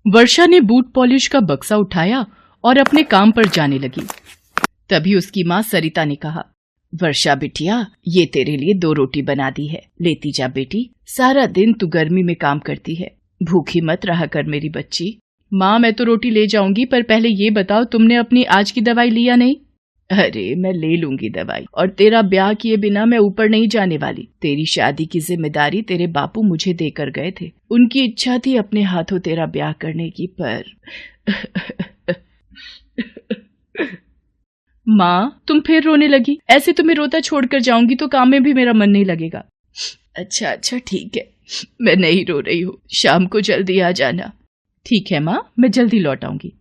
वर्षा ने boot polish का बक्सा उठाया और अपने काम पर जाने लगी। तभी उसकी माँ सरिता ने कहा, वर्षा बिटिया, ये तेरे लिए 2 रोटी बना दी है, लेती जा बेटी। सारा दिन तू गर्मी में काम करती है, भूखी मत रहा कर मेरी बच्ची। माँ, मैं तो रोटी ले जाऊंगी, पर पहले ये बताओ तुमने अपनी आज की दवाई लिया नहीं? अरे मैं ले लूंगी दवाई, और तेरा ब्याह किए बिना मैं ऊपर नहीं जाने वाली। तेरी शादी की जिम्मेदारी तेरे बापू मुझे देकर गए थे। उनकी इच्छा थी अपने हाथों तेरा ब्याह करने की, पर माँ, तुम फिर रोने लगी। ऐसे तुम्हें रोता छोड़कर जाऊंगी तो काम में भी मेरा मन नहीं लगेगा। अच्छा ठीक है, मैं नहीं रो रही हूँ, शाम को जल्दी आ जाना। ठीक है माँ, मैं जल्दी लौट आऊंगी।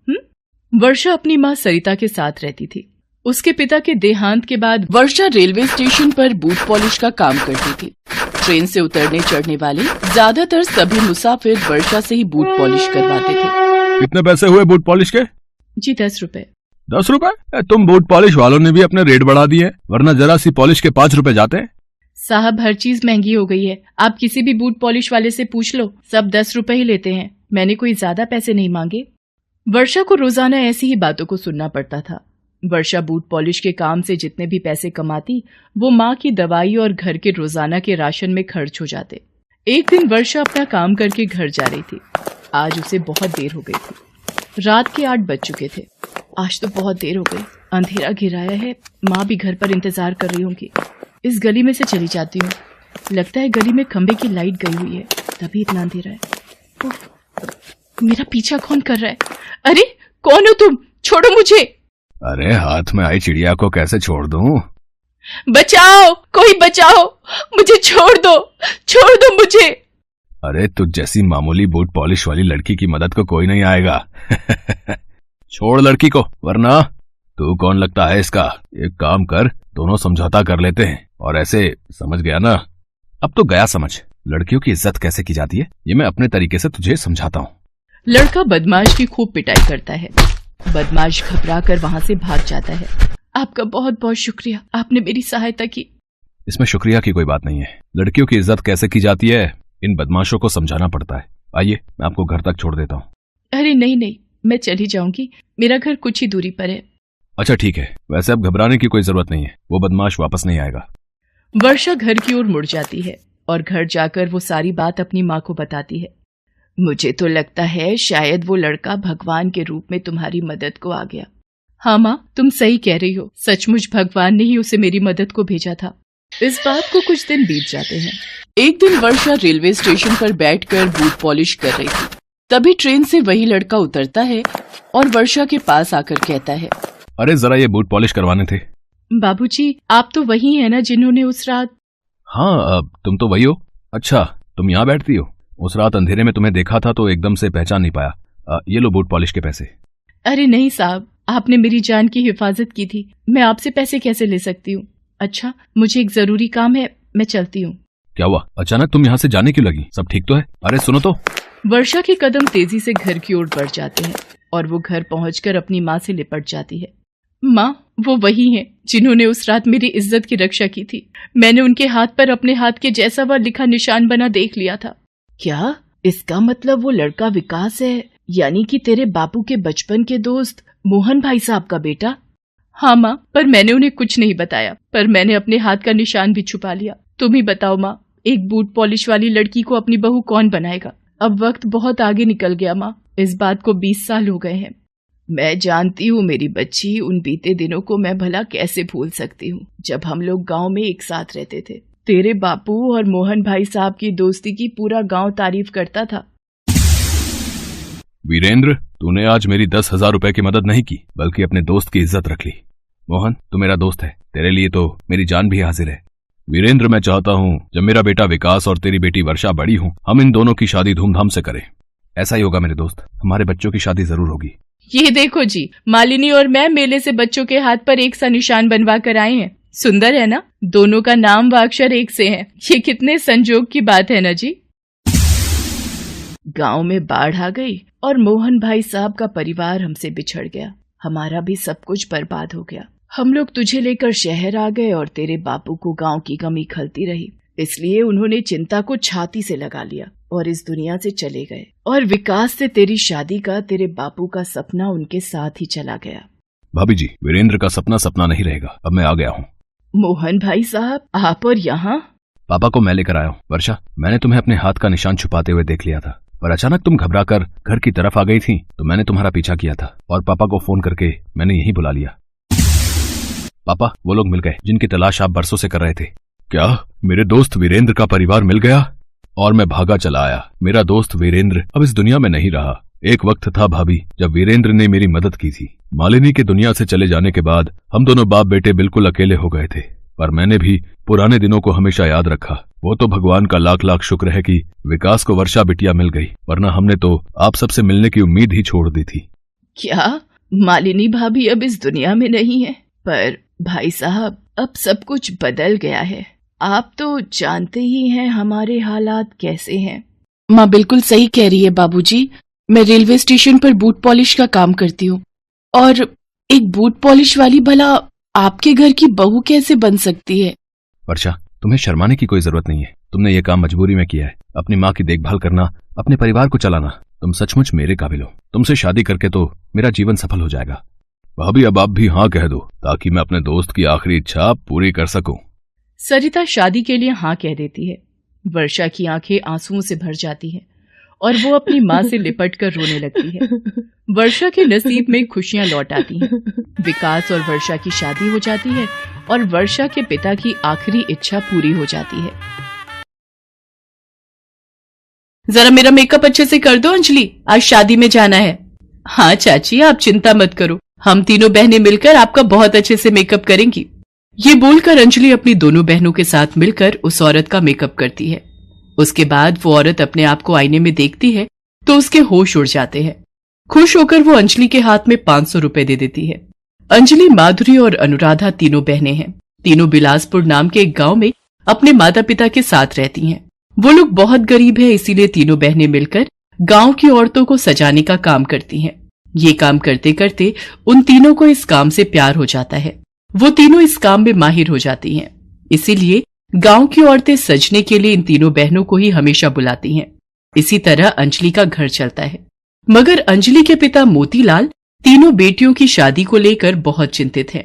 वर्षा अपनी माँ सरिता के साथ रहती थी। उसके पिता के देहांत के बाद वर्षा रेलवे स्टेशन पर बूट पॉलिश का काम करती थी। ट्रेन से उतरने चढ़ने वाले ज्यादातर सभी मुसाफिर वर्षा से ही बूट पॉलिश करवाते थे। कितने पैसे हुए बूट पॉलिश के? जी 10 रुपए। 10 रुपए? तुम बूट पॉलिश वालों ने भी अपने रेट बढ़ा दिए, वरना जरा सी पॉलिश के 5 रुपए जाते। साहब, हर चीज महंगी हो गई है। आप किसी भी बूट पॉलिश वाले से पूछ लो, सब 10 रुपए ही लेते हैं। मैंने कोई ज्यादा पैसे नहीं मांगे। वर्षा को रोजाना ऐसी ही बातों को सुनना पड़ता था। वर्षा बूट पॉलिश के काम से जितने भी पैसे कमाती, वो माँ की दवाई और घर के रोजाना के राशन में खर्च हो जाते। एक दिन वर्षा अपना काम करके घर जा रही थी। आज उसे बहुत देर हो गई थी। रात के 8 बज चुके थे। आज तो बहुत देर हो गई, अंधेरा घिराया है। माँ भी घर पर इंतजार कर रही होंगी। इस गली में से चली जाती हूँ। लगता है गली में खंबे की लाइट गई हुई है, तभी इतना अंधेरा है। मेरा पीछा कौन कर रहा है? अरे कौन हो तुम? छोड़ो मुझे। अरे हाथ में आई चिड़िया को कैसे छोड़ दूं? बचाओ, कोई बचाओ, मुझे छोड़ दो मुझे। अरे तुझ जैसी मामूली बूट पॉलिश वाली लड़की की मदद को कोई नहीं आएगा। छोड़ लड़की को, वरना तू कौन लगता है इसका? एक काम कर, दोनों समझौता कर लेते हैं। और ऐसे समझ गया ना? अब तो गया समझ। लड़कियों की इज्जत कैसे की जाती है, ये मैं अपने तरीके से तुझे समझाता हूँ। लड़का बदमाश की खूब पिटाई करता है। बदमाश घबरा कर वहाँ से भाग जाता है। आपका बहुत बहुत शुक्रिया, आपने मेरी सहायता की। इसमें शुक्रिया की कोई बात नहीं है। लड़कियों की इज्जत कैसे की जाती है, इन बदमाशों को समझाना पड़ता है। आइए, मैं आपको घर तक छोड़ देता हूँ। अरे नहीं, मैं चली जाऊंगी। मेरा घर कुछ ही दूरी पर है। अच्छा ठीक है, वैसे अब घबराने की कोई जरूरत नहीं है। वो बदमाश वापस नहीं आएगा। वर्षा घर की ओर मुड़ जाती है और घर जाकर वो सारी बात अपनी माँ को बताती है। मुझे तो लगता है शायद वो लड़का भगवान के रूप में तुम्हारी मदद को आ गया। हाँ माँ, तुम सही कह रही हो। सचमुच भगवान ने ही उसे मेरी मदद को भेजा था। इस बात को कुछ दिन बीत जाते हैं। एक दिन वर्षा रेलवे स्टेशन पर बैठकर बूट पॉलिश कर रही थी। तभी ट्रेन से वही लड़का उतरता है और वर्षा के पास आकर कहता है, अरे जरा ये बूट पॉलिश करवाने थे। बाबूजी, आप तो वही है ना जिन्होंने उस रात? हाँ, तुम तो वही हो। अच्छा, तुम यहाँ बैठती हो। उस रात अंधेरे में तुम्हें देखा था तो एकदम से पहचान नहीं पाया। ये लो बूट पॉलिश के पैसे। अरे नहीं साहब, आपने मेरी जान की हिफाजत की थी, मैं आपसे पैसे कैसे ले सकती हूँ? अच्छा, मुझे एक जरूरी काम है, मैं चलती हूँ। क्या हुआ, अचानक तुम यहाँ से जाने क्यों लगी? सब ठीक तो है? अरे सुनो तो। वर्षा के कदम तेजी से घर की ओर बढ़ जाते हैं और वो घर पहुंचकर अपनी माँ से लिपट जाती है। माँ, वो वही हैं जिन्होंने उस रात मेरी इज्जत की रक्षा की थी। मैंने उनके हाथ पर अपने हाथ के जैसा वह लिखा निशान बना देख लिया था। क्या? इसका मतलब वो लड़का विकास है, यानी कि तेरे बापू के बचपन के दोस्त मोहन भाई साहब का बेटा? हाँ माँ, पर मैंने उन्हें कुछ नहीं बताया, पर मैंने अपने हाथ का निशान भी छुपा लिया। तुम ही बताओ माँ, एक बूट पॉलिश वाली लड़की को अपनी बहू कौन बनाएगा? अब वक्त बहुत आगे निकल गया माँ, इस बात को 20 साल हो गए हैं। मैं जानती हूँ मेरी बच्ची, उन बीते दिनों को मैं भला कैसे भूल सकती हूँ, जब हम लोग गांव में एक साथ रहते थे। तेरे बापू और मोहन भाई साहब की दोस्ती की पूरा गांव तारीफ करता था। वीरेंद्र, तूने आज मेरी 10,000 रुपए की मदद नहीं की, बल्कि अपने दोस्त की इज्जत रख ली। मोहन, तू मेरा दोस्त है, तेरे लिए तो मेरी जान भी हाजिर है। वीरेंद्र, मैं चाहता हूँ जब मेरा बेटा विकास और तेरी बेटी वर्षा बड़ी हो, हम इन दोनों की शादी धूमधाम से करें। ऐसा ही होगा मेरे दोस्त, हमारे बच्चों की शादी जरूर होगी। ये देखो जी, मालिनी और मैं मेले से बच्चों के हाथ पर एक सा निशान बनवा कर आए हैं। सुंदर है ना? दोनों का नाम व अक्षर एक से हैं। ये कितने संजोग की बात है ना जी। गांव में बाढ़ आ गई और मोहन भाई साहब का परिवार हमसे बिछड़ गया। हमारा भी सब कुछ बर्बाद हो गया। हम लोग तुझे लेकर शहर आ गए और तेरे बापू को गांव की कमी खलती रही, इसलिए उन्होंने चिंता को छाती से लगा लिया और इस दुनिया से चले गए, और विकास से तेरी शादी का तेरे बापू का सपना उनके साथ ही चला गया। भाभी जी, वीरेंद्र का सपना सपना नहीं रहेगा। अब मैं आ गया हूँ। मोहन भाई साहब, आप और यहाँ? पापा को मैं लेकर आया हूँ। वर्षा, मैंने तुम्हें अपने हाथ का निशान छुपाते हुए देख लिया था, पर अचानक तुम घबराकर घर की तरफ आ गई थी, तो मैंने तुम्हारा पीछा किया था और पापा को फोन करके मैंने यहीं बुला लिया। पापा, वो लोग मिल गए जिनकी तलाश आप बरसों से कर रहे थे। क्या? मेरे दोस्त वीरेंद्र का परिवार मिल गया? और मैं भागा चला आया। मेरा दोस्त वीरेंद्र अब इस दुनिया में नहीं रहा। एक वक्त था भाभी, जब वीरेंद्र ने मेरी मदद की थी। मालिनी के दुनिया से चले जाने के बाद हम दोनों बाप बेटे बिल्कुल अकेले हो गए थे, पर मैंने भी पुराने दिनों को हमेशा याद रखा। वो तो भगवान का लाख लाख शुक्र है कि विकास को वर्षा बिटिया मिल गई, वरना हमने तो आप सबसे मिलने की उम्मीद ही छोड़ दी थी। क्या मालिनी भाभी अब इस दुनिया में नहीं है? पर भाई साहब, अब सब कुछ बदल गया है। आप तो जानते ही हैं हमारे हालात कैसे हैं। माँ बिल्कुल सही कह रही है बाबूजी। मैं रेलवे स्टेशन पर बूट पॉलिश का काम करती हूँ, और एक बूट पॉलिश वाली भला आपके घर की बहू कैसे बन सकती है? वर्षा, तुम्हें शर्माने की कोई जरूरत नहीं है। तुमने ये काम मजबूरी में किया है। अपनी माँ की देखभाल करना, अपने परिवार को चलाना, तुम सचमुच मेरे काबिल हो। तुमसे शादी करके तो मेरा जीवन सफल हो जाएगा। भाभी, अब आप भी हाँ कह दो, ताकि मैं अपने दोस्त की आखिरी इच्छा पूरी कर सकूं। सरिता शादी के लिए हाँ कह देती है। वर्षा की आंखें आंसुओं से भर जाती हैं और वो अपनी माँ से लिपट कर रोने लगती है। वर्षा के नसीब में खुशियां लौट आती हैं। विकास और वर्षा की शादी हो जाती है और वर्षा के पिता की आखिरी इच्छा पूरी हो जाती है। जरा मेरा मेकअप अच्छे से कर दो अंजलि, आज शादी में जाना है। हाँ चाची, आप चिंता मत करो, हम तीनों बहनें मिलकर आपका बहुत अच्छे से मेकअप करेंगी। ये बोलकर अंजलि अपनी दोनों बहनों के साथ मिलकर उस औरत का मेकअप करती है। उसके बाद वो औरत अपने आप को आईने में देखती है तो उसके होश उड़ जाते हैं। खुश होकर वो अंजलि के हाथ में 500 रुपए दे देती है। अंजलि, माधुरी और अनुराधा तीनों बहनें हैं। तीनों बिलासपुर नाम के एक गांव में अपने माता पिता के साथ रहती हैं। वो लोग बहुत गरीब है, इसीलिए तीनों बहनें मिलकर गांव की औरतों को सजाने का काम करती हैं। ये काम करते करते उन तीनों को इस काम से प्यार हो जाता है। वो तीनों इस काम में माहिर हो जाती हैं। इसीलिए गांव की औरतें सजने के लिए इन तीनों बहनों को ही हमेशा बुलाती हैं। इसी तरह अंजलि का घर चलता है। मगर अंजलि के पिता मोतीलाल तीनों बेटियों की शादी को लेकर बहुत चिंतित हैं।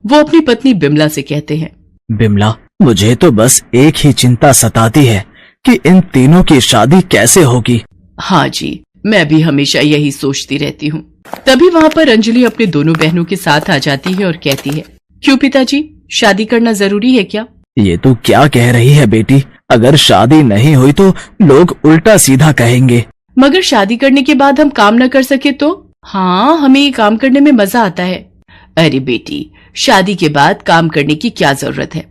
वो अपनी पत्नी बिमला से कहते हैं, बिमला, मुझे तो बस एक ही चिंता सताती है कि इन तीनों की शादी कैसे होगी। हाँ जी, मैं भी हमेशा यही सोचती रहती हूँ। तभी वहाँ पर अंजलि अपने दोनों बहनों के साथ आ जाती है और कहती है, क्यों पिताजी, शादी करना जरूरी है क्या? ये तो क्या कह रही है बेटी? अगर शादी नहीं हुई तो लोग उल्टा सीधा कहेंगे। मगर शादी करने के बाद हम काम न कर सके तो? हाँ, हमें ये काम करने में मजा आता है। अरे बेटी, शादी के बाद काम करने की क्या जरूरत है?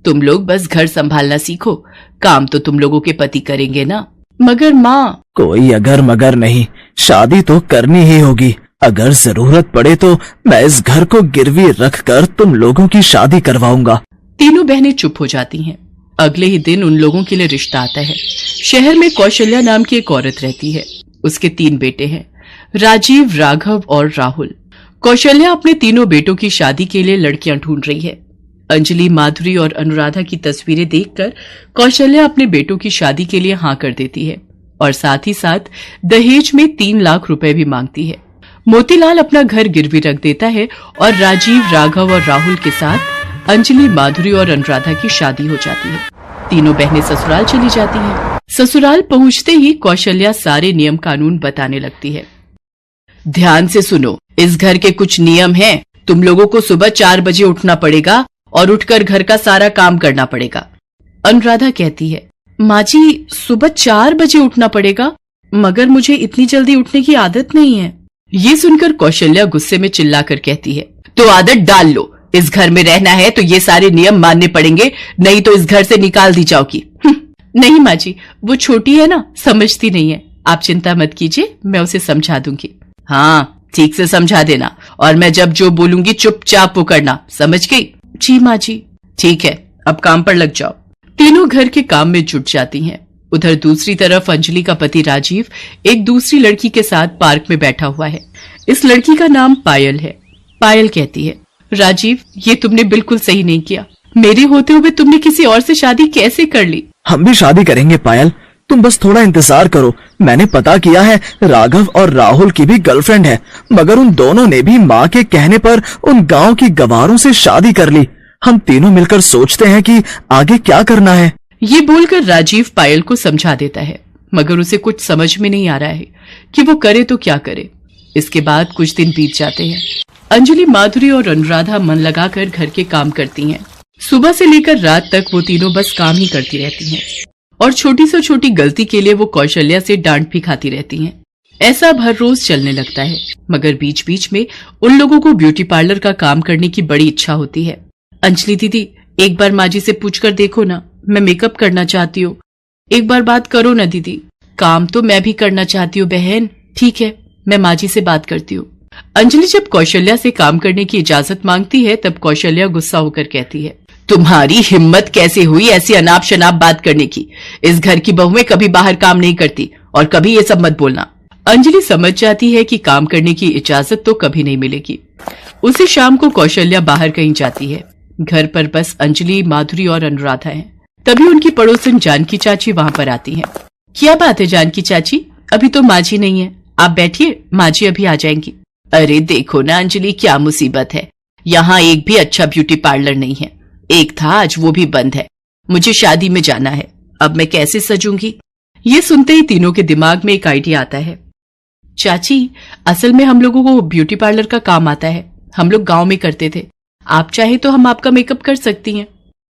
तुम लोग बस घर संभालना सीखो, काम तो तुम लोगों के पति करेंगे ना। मगर माँ, कोई अगर मगर नहीं, शादी तो करनी ही होगी। अगर जरूरत पड़े तो मैं इस घर को गिरवी रखकर तुम लोगों की शादी करवाऊंगा। तीनों बहनें चुप हो जाती हैं। अगले ही दिन उन लोगों के लिए रिश्ता आता है। शहर में कौशल्या नाम की एक औरत रहती है। उसके 3 बेटे हैं, राजीव, राघव और राहुल। कौशल्या अपने तीनों बेटों की शादी के लिए लड़कियां ढूंढ रही है। अंजलि, माधुरी और अनुराधा की तस्वीरें देखकर कौशल्या अपने बेटों की शादी के लिए हाँ कर देती है और साथ ही साथ दहेज में 3 लाख रुपए भी मांगती है। मोतीलाल अपना घर गिरवी रख देता है और राजीव, राघव और राहुल के साथ अंजलि, माधुरी और अनुराधा की शादी हो जाती है। तीनों बहनें ससुराल चली जाती हैं। ससुराल पहुंचते ही कौशल्या सारे नियम कानून बताने लगती है। ध्यान से सुनो, इस घर के कुछ नियम हैं। तुम लोगों को सुबह 4 बजे उठना पड़ेगा और उठकर घर का सारा काम करना पड़ेगा। अनुराधा कहती है, माँ जी, सुबह 4 बजे उठना पड़ेगा? मगर मुझे इतनी जल्दी उठने की आदत नहीं है। ये सुनकर कौशल्या गुस्से में चिल्लाकर कहती है, तो आदत डाल लो। इस घर में रहना है तो ये सारे नियम मानने पड़ेंगे, नहीं तो इस घर से निकाल दी जाओगी। नहीं माँ जी, वो छोटी है ना, समझती नहीं है। आप चिंता मत कीजिए, मैं उसे समझा दूंगी। हाँ, ठीक से समझा देना, और मैं जब जो बोलूंगी चुपचाप वो करना, समझ गई? जी माँ जी। ठीक है, अब काम पर लग जाओ। तीनों घर के काम में जुट जाती हैं। उधर दूसरी तरफ अंजलि का पति राजीव एक दूसरी लड़की के साथ पार्क में बैठा हुआ है। इस लड़की का नाम पायल है। पायल कहती है, राजीव, ये तुमने बिल्कुल सही नहीं किया। मेरे होते हुए तुमने किसी और से शादी कैसे कर ली? हम भी शादी करेंगे पायल, तुम बस थोड़ा इंतजार करो। मैंने पता किया है, राघव और राहुल की भी गर्लफ्रेंड है, मगर उन दोनों ने भी माँ के कहने पर उन गांव की गवारों से शादी कर ली। हम तीनों मिलकर सोचते हैं कि आगे क्या करना है। ये बोलकर राजीव पायल को समझा देता है, मगर उसे कुछ समझ में नहीं आ रहा है कि वो करे तो क्या करे। इसके बाद कुछ दिन बीत जाते हैं। अंजलि, माधुरी और अनुराधा मन लगाकर घर के काम करती हैं। सुबह से लेकर रात तक वो तीनों बस काम ही करती रहती हैं और छोटी से छोटी गलती के लिए वो कौशल्या से डांट भी खाती रहती हैं। ऐसा अब हर रोज चलने लगता है, मगर बीच बीच में उन लोगों को ब्यूटी पार्लर का काम करने की बड़ी इच्छा होती है। अंजलि दीदी, एक बार माँ जी से पूछकर देखो ना, मैं मेकअप करना चाहती हूँ। एक बार बात करो ना दीदी। काम तो मैं भी करना चाहती हूँ बहन। ठीक है, मैं माँ जी से बात करती हूँ। अंजलि जब कौशल्या से काम करने की इजाजत मांगती है तब कौशल्या गुस्सा होकर कहती है, तुम्हारी हिम्मत कैसे हुई ऐसी अनाप शनाप बात करने की? इस घर की बहुएं कभी बाहर काम नहीं करती और कभी ये सब मत बोलना। अंजलि समझ जाती है कि काम करने की इजाजत तो कभी नहीं मिलेगी। उसी शाम को कौशल्या बाहर कहीं जाती है। घर पर बस अंजलि, माधुरी और अनुराधा हैं। तभी उनकी पड़ोसन जानकी चाची वहां पर आती हैं। क्या बात है जानकी चाची, अभी तो माँ जी नहीं है, आप बैठिए, माँ जी अभी आ जाएंगी। अरे देखो ना अंजलि, क्या मुसीबत है, यहाँ एक भी अच्छा ब्यूटी पार्लर नहीं है। एक था, आज वो भी बंद है। मुझे शादी में जाना है, अब मैं कैसे सजूंगी? ये सुनते ही तीनों के दिमाग में एक आइडिया आता है। चाची, असल में हम लोगों को ब्यूटी पार्लर का काम आता है, हम लोग गांव में करते थे, आप चाहे तो हम आपका मेकअप कर सकती हैं।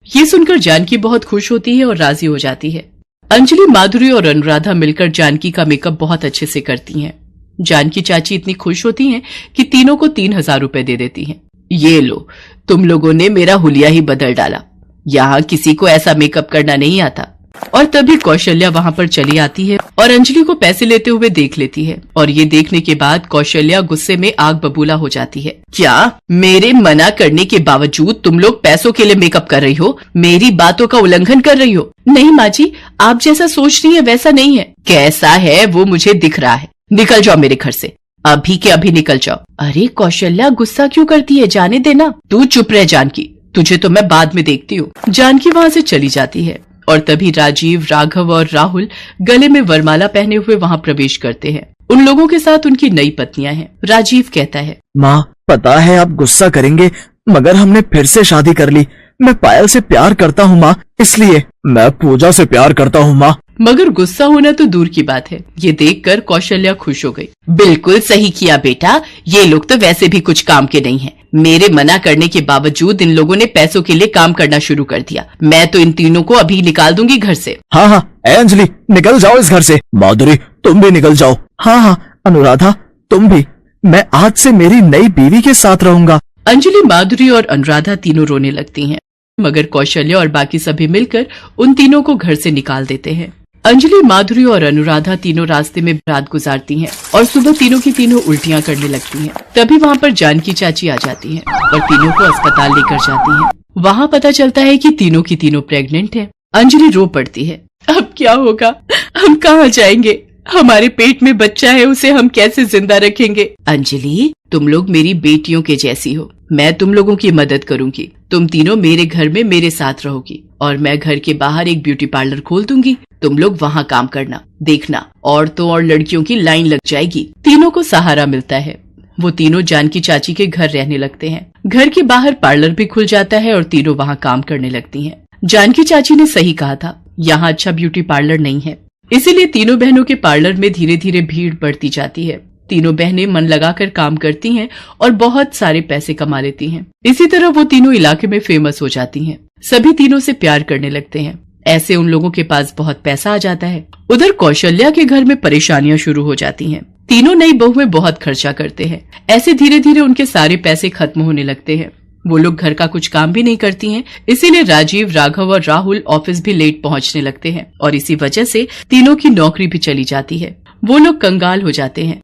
ये सुनकर जानकी बहुत खुश होती है और राजी हो जाती है। अंजलि, माधुरी और अनुराधा मिलकर जानकी का मेकअप बहुत अच्छे से करती हैं। जानकी चाची इतनी खुश होती हैं कि तीनों को 3000 रुपए दे देती हैं। ये लो, तुम लोगों ने मेरा हुलिया ही बदल डाला, यहाँ किसी को ऐसा मेकअप करना नहीं आता। और तभी कौशल्या वहां पर चली आती है और अंजलि को पैसे लेते हुए देख लेती है। और ये देखने के बाद कौशल्या गुस्से में आग बबूला हो जाती है। क्या मेरे मना करने के बावजूद तुम लोग पैसों के लिए मेकअप कर रही हो? मेरी बातों का उल्लंघन कर रही हो? नहीं माँ जी, आप जैसा सोच रही है वैसा नहीं है। कैसा है वो मुझे दिख रहा है। निकल जाओ मेरे घर से, अभी के अभी निकल जाओ। अरे कौशल्या, गुस्सा क्यों करती है, जाने देना। तू चुप रह जानकी, तुझे तो मैं बाद में देखती हूँ। जानकी वहाँ से चली जाती है और तभी राजीव, राघव और राहुल गले में वरमाला पहने हुए वहाँ प्रवेश करते हैं। उन लोगों के साथ उनकी नई पत्नियां हैं। राजीव कहता है, माँ, पता है आप गुस्सा करेंगे, मगर हमने फिर से शादी कर ली। मैं पायल से प्यार करता हूँ माँ, इसलिए। मैं पूजा से प्यार करता हूँ माँ। मगर गुस्सा होना तो दूर की बात है। ये देखकर कौशल्या खुश हो गई। बिल्कुल सही किया बेटा, ये लोग तो वैसे भी कुछ काम के नहीं हैं। मेरे मना करने के बावजूद इन लोगों ने पैसों के लिए काम करना शुरू कर दिया। मैं तो इन तीनों को अभी निकाल दूंगी घर से। हाँ हाँ, अंजलि निकल जाओ इस घर से। माधुरी, तुम भी निकल जाओ। हाँ हाँ, अनुराधा तुम भी। मैं आज से मेरी नई बीवी के साथ रहूंगा। अंजलि, माधुरी और अनुराधा तीनों रोने लगती हैं, मगर कौशल्या और बाकी सभी मिलकर उन तीनों को घर से निकाल देते हैं। अंजलि, माधुरी और अनुराधा तीनों रास्ते में रात गुजारती हैं और सुबह तीनों की तीनों उल्टियां करने लगती हैं। तभी वहाँ पर जानकी चाची आ जाती हैं और तीनों को अस्पताल लेकर जाती हैं। वहाँ पता चलता है कि तीनों की तीनों प्रेग्नेंट हैं। अंजलि रो पड़ती है। अब क्या होगा, हम कहाँ जाएंगे? हमारे पेट में बच्चा है, उसे हम कैसे जिंदा रखेंगे? अंजलि, तुम लोग मेरी बेटियों के जैसी हो, मैं तुम लोगों की मदद करूंगी। तुम तीनों मेरे घर में मेरे साथ रहोगी और मैं घर के बाहर एक ब्यूटी पार्लर खोल दूंगी। तुम लोग वहाँ काम करना, देखना औरतों और लड़कियों की लाइन लग जाएगी। तीनों को सहारा मिलता है। वो तीनों जानकी चाची के घर रहने लगते हैं। घर के बाहर पार्लर भी खुल जाता है और तीनों वहाँ काम करने लगती हैं। जानकी चाची ने सही कहा था, यहाँ अच्छा ब्यूटी पार्लर नहीं है, इसीलिए तीनों बहनों के पार्लर में धीरे धीरे भीड़ बढ़ती जाती है। तीनों बहनें मन लगाकर काम करती हैं और बहुत सारे पैसे कमा लेती हैं। इसी तरह वो तीनों इलाके में फेमस हो जाती हैं। सभी तीनों से प्यार करने लगते हैं। ऐसे उन लोगों के पास बहुत पैसा आ जाता है। उधर कौशल्या के घर में परेशानियां शुरू हो जाती हैं। तीनों नई बहुएं बहुत खर्चा करते हैं। ऐसे धीरे धीरे उनके सारे पैसे खत्म होने लगते हैं। वो लोग घर का कुछ काम भी नहीं करती हैं, इसीलिए राजीव, राघव और राहुल ऑफिस भी लेट पहुंचने लगते हैं और इसी वजह से तीनों की नौकरी भी चली जाती है। वो लोग कंगाल हो जाते हैं।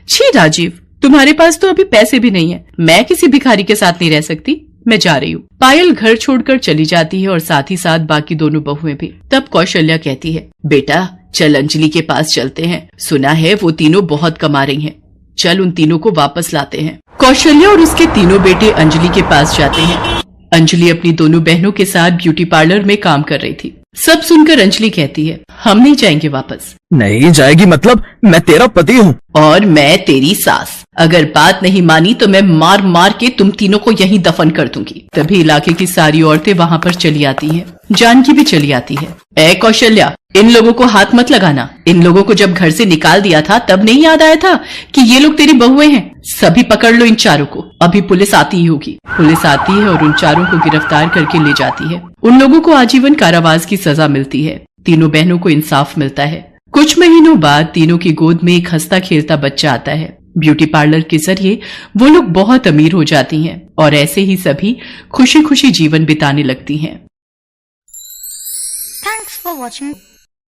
छी राजीव, तुम्हारे पास तो अभी पैसे भी नहीं है। मैं किसी भिखारी के साथ नहीं रह सकती, मैं जा रही हूँ। पायल घर छोड़कर चली जाती है और साथ ही साथ बाकी दोनों बहुएं भी। तब कौशल्या कहती है, बेटा चल अंजलि के पास चलते हैं, सुना है वो तीनों बहुत कमा रही हैं। चल उन तीनों को वापस लाते हैं। कौशल्या और उसके तीनों बेटे अंजलि के पास जाते हैं। अंजलि अपनी दोनों बहनों के साथ ब्यूटी पार्लर में काम कर रही थी। सब सुनकर अंजलि कहती है, हम नहीं जाएंगे वापस। नहीं जाएगी मतलब? मैं तेरा पति हूँ। और मैं तेरी सास। अगर बात नहीं मानी तो मैं मार मार के तुम तीनों को यहीं दफन कर दूंगी। तभी इलाके की सारी औरतें वहां पर चली आती हैं। जानकी भी चली आती है। ए कौशल्या, इन लोगों को हाथ मत लगाना। इन लोगों को जब घर से निकाल दिया था तब नहीं याद आया था कि ये लोग तेरी बहुएं हैं? सभी पकड़ लो इन चारों को, अभी पुलिस आती ही होगी। पुलिस आती है और उन चारों को गिरफ्तार करके ले जाती है। उन लोगों को आजीवन कारावास की सजा मिलती है। तीनों बहनों को इंसाफ मिलता है। कुछ महीनों बाद तीनों की गोद में एक हंसता खेलता बच्चा आता है। ब्यूटी पार्लर के जरिए वो लोग बहुत अमीर हो जाती हैं और ऐसे ही सभी खुशी खुशी जीवन बिताने लगती हैं। Thanks for watching.